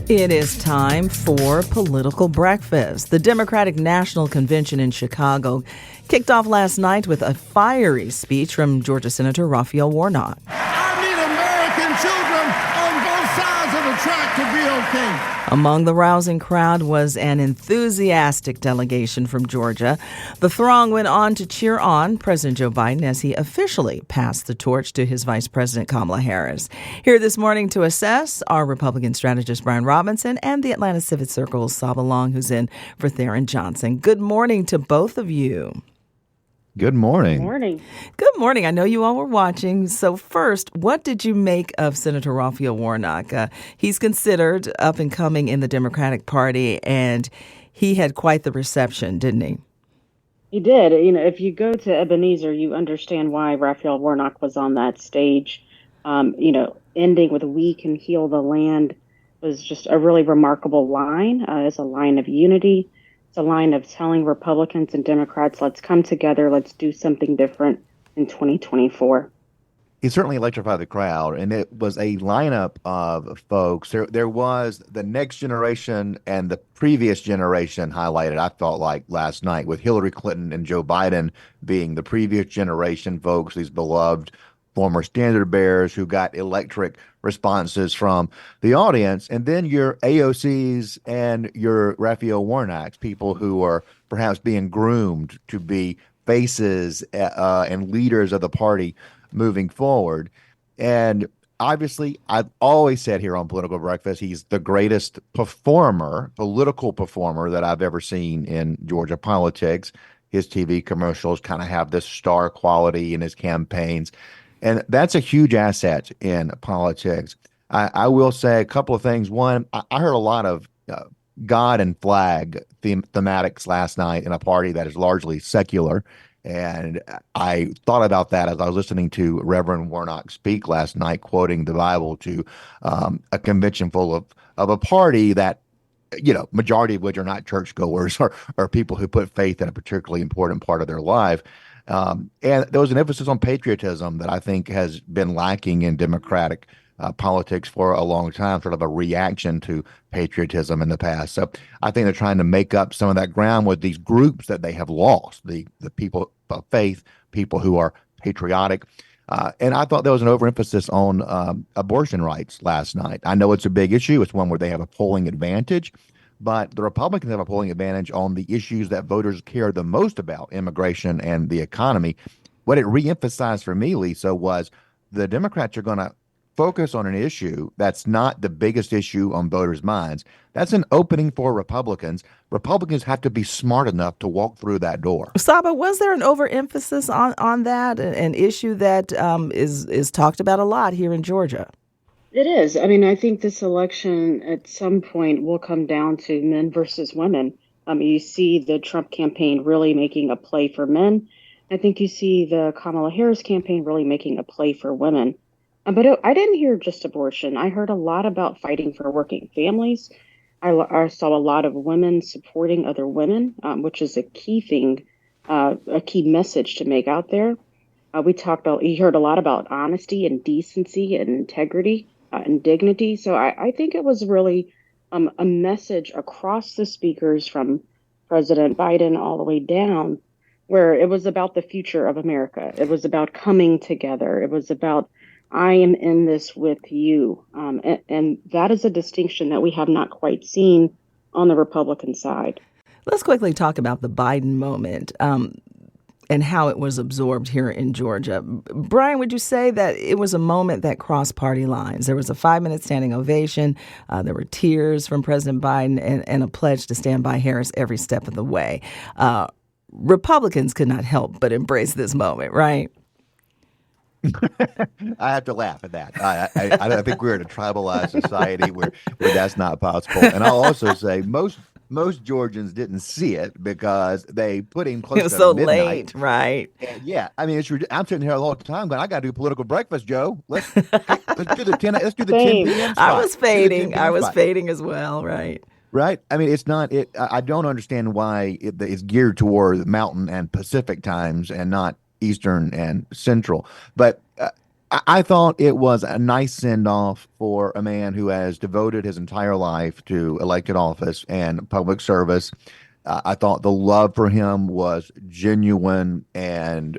It is time for Political Breakfast. The Democratic National Convention in Chicago kicked off last night with a fiery speech from Georgia Senator Raphael Warnock. I need American children on both sides of the track to be okay. Among the rousing crowd was an enthusiastic delegation from Georgia. The throng went on to cheer on President Joe Biden as he officially passed the torch to his Vice President Kamala Harris. Here this morning to assess are Republican strategist Brian Robinson and the Atlanta Civic Circle's Saba, who's in for Theron Johnson. Good morning to both of you. Good morning. Good morning. Good morning. I know you all were watching. So first, what did you make of Senator Raphael Warnock? He's considered up and coming in the Democratic Party, and he had quite the reception, didn't he? He did. You know, if you go to Ebenezer, you understand why Raphael Warnock was on that stage. Ending with "We can heal the land" was just a really remarkable line. It's a line of unity. It's a line of telling Republicans and Democrats, let's come together, let's do something different in 2024. He certainly electrified the crowd, and it was a lineup of folks. There was the next generation and the previous generation highlighted, I felt like, last night, with Hillary Clinton and Joe Biden being the previous generation folks, these beloved former standard bearers who got electric responses from the audience, and then your AOCs and your Raphael Warnocks, people who are perhaps being groomed to be faces and leaders of the party moving forward. And obviously, I've always said here on Political Breakfast, he's the greatest political performer that I've ever seen in Georgia politics. His TV commercials kind of have this star quality in his campaigns. And that's a huge asset in politics. I will say a couple of things. One, I heard a lot of God and flag thematics last night in a party that is largely secular. And I thought about that as I was listening to Reverend Warnock speak last night, quoting the Bible to a convention full of a party that, majority of which are not churchgoers or people who put faith in a particularly important part of their life. And there was an emphasis on patriotism that I think has been lacking in Democratic politics for a long time, sort of a reaction to patriotism in the past. So I think they're trying to make up some of that ground with these groups that they have lost, the people of faith, people who are patriotic. And I thought there was an overemphasis on abortion rights last night. I know it's a big issue. It's one where they have a polling advantage. But the Republicans have a polling advantage on the issues that voters care the most about, immigration and the economy. What it reemphasized for me, Lisa, was the Democrats are going to focus on an issue that's not the biggest issue on voters' minds. That's an opening for Republicans. Republicans have to be smart enough to walk through that door. Saba, was there an overemphasis on that, an issue that is talked about a lot here in Georgia? It is. I mean, I think this election at some point will come down to men versus women. You see the Trump campaign really making a play for men. I think you see the Kamala Harris campaign really making a play for women. But I didn't hear just abortion. I heard a lot about fighting for working families. I saw a lot of women supporting other women, which is a key thing, a key message to make out there. You heard a lot about honesty and decency and integrity. And dignity. So I think it was really a message across the speakers from President Biden all the way down, where it was about the future of America. It was about coming together. It was about, I am in this with you. And that is a distinction that we have not quite seen on the Republican side. Let's quickly talk about the Biden moment. And how it was absorbed here in Georgia. Brian, would you say that it was a moment that crossed party lines? There was a 5-minute standing ovation. There were tears from President Biden and a pledge to stand by Harris every step of the way. Republicans could not help but embrace this moment, right? I have to laugh at that. I think we're in a tribalized society where that's not possible. And I'll also say most Georgians didn't see it because they put him close to midnight. It was so late, right? And yeah, I mean, I'm sitting here all the time going, I got to do political breakfast, Joe. Let's do the 10 p.m. spot. I was fading as well, right? Right. I mean, it's not it. I don't understand why it's geared toward Mountain and Pacific times and not Eastern and Central. But I thought it was a nice send off for a man who has devoted his entire life to elected office and public service. I thought the love for him was genuine, and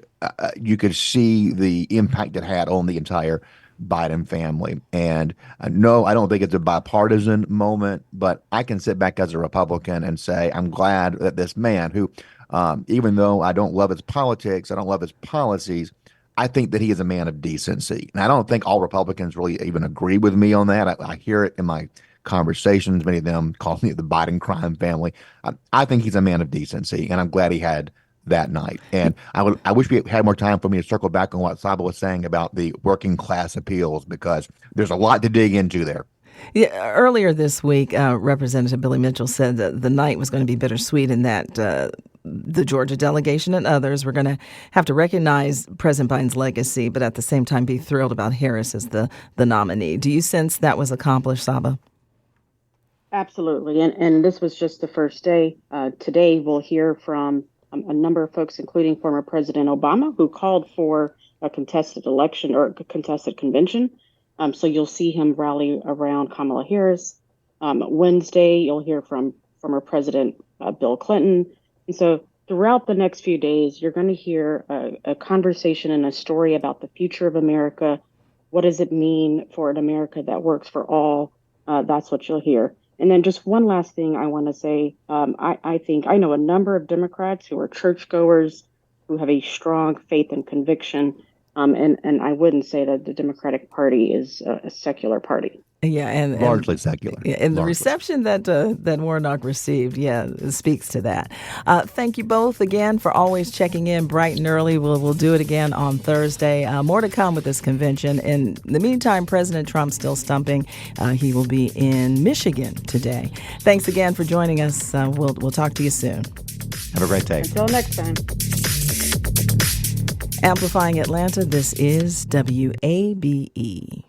you could see the impact it had on the entire Biden family. And no, I don't think it's a bipartisan moment, but I can sit back as a Republican and say I'm glad that this man who, even though I don't love his politics, I don't love his policies, I think that he is a man of decency. And I don't think all Republicans really even agree with me on that. I hear it in my conversations. Many of them call me the Biden crime family. I think he's a man of decency, and I'm glad he had that night. And I wish we had more time for me to circle back on what Saba was saying about the working class appeals, because there's a lot to dig into there. Yeah, earlier this week, Representative Billy Mitchell said that the night was going to be bittersweet, and that the Georgia delegation and others were going to have to recognize President Biden's legacy, but at the same time be thrilled about Harris as the nominee. Do you sense that was accomplished, Saba? Absolutely. And this was just the first day. Today, we'll hear from a number of folks, including former President Obama, who called for a contested election or a contested convention. So you'll see him rally around Kamala Harris. Wednesday, you'll hear from former President Bill Clinton. And so throughout the next few days, you're going to hear a conversation and a story about the future of America. What does it mean for an America that works for all? That's what you'll hear. And then just one last thing I want to say. I think I know a number of Democrats who are churchgoers, who have a strong faith and conviction. And I wouldn't say that the Democratic Party is a secular party. Yeah, and largely secular. Yeah, and the largely. reception that Warnock received, speaks to that. Thank you both again for always checking in bright and early. We'll do it again on Thursday. More to come with this convention. In the meantime, President Trump's still stumping. He will be in Michigan today. Thanks again for joining us. We'll talk to you soon. Have a great day. Until next time. Amplifying Atlanta, this is WABE.